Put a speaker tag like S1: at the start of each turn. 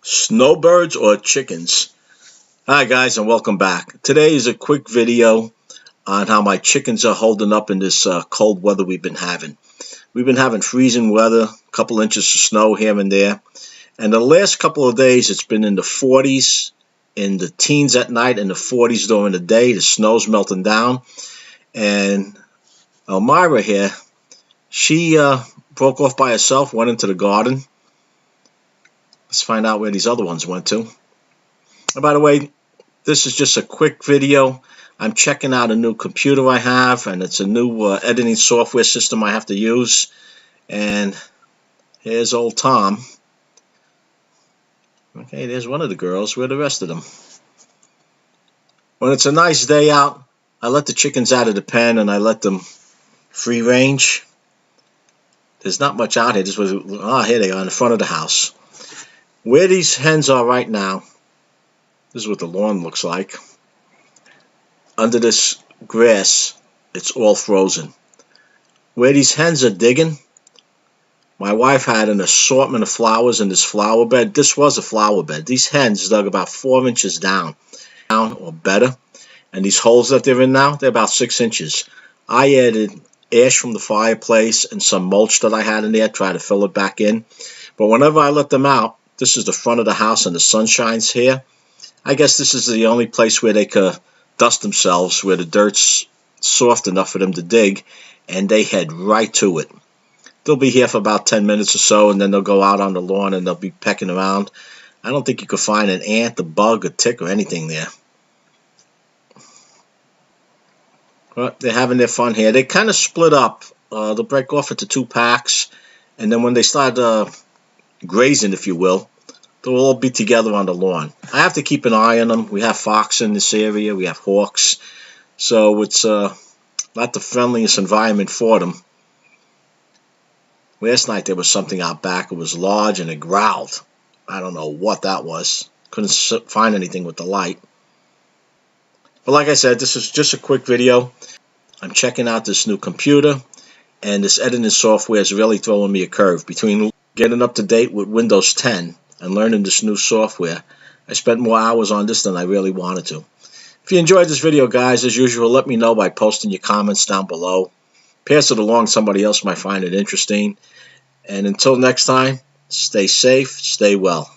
S1: Snowbirds or chickens? Hi guys, and welcome back. Today is a quick video on how my chickens are holding up in this cold weather we've been having. We've been having freezing weather, a couple inches of snow here and there, and the last couple of days it's been in the 40s, in the teens at night, and the 40s during the day. The snow's melting down, and Elmira here, she broke off by herself, went into the garden. Let's find out where these other ones went to. And by the way, this is just a quick video. I'm checking out a new computer I have, and it's a new editing software system I have to use. And here's old Tom. Okay, there's one of the girls. Where are the rest of them? When it's a nice day out, I let the chickens out of the pen and I let them free range. There's not much out here. Here they are in the front of the house. Where these hens are right now, this is what the lawn looks like. Under this grass, it's all frozen. Where these hens are digging, my wife had an assortment of flowers in this flower bed. This was a flower bed. These hens dug about 4 inches down or better. And these holes that they're in now, they're about 6 inches. I added ash from the fireplace and some mulch that I had in there, try to fill it back in. But whenever I let them out, this is the front of the house and the sun shines here. I guess this is the only place where they could dust themselves, where the dirt's soft enough for them to dig, and they head right to it. They'll be here for about 10 minutes or so, and then they'll go out on the lawn and they'll be pecking around. I don't think you could find an ant, a bug, a tick, or anything there. But they're having their fun here. They kind of split up. They'll break off into 2 packs, and then when they start grazing, if you will, they'll all be together on the lawn. I have to keep an eye on them. We have fox in this area. We have hawks. So it's not the friendliest environment for them. Last night there was something out back. It was large and it growled. I don't know what that was. Couldn't find anything with the light. But like I said, this is just a quick video. I'm checking out this new computer, and this editing software is really throwing me a curve. Between getting up to date with Windows 10 and learning this new software, I spent more hours on this than I really wanted to. If you enjoyed this video, guys, as usual, let me know by posting your comments down below. Pass it along, somebody else might find it interesting. And until next time, stay safe, stay well.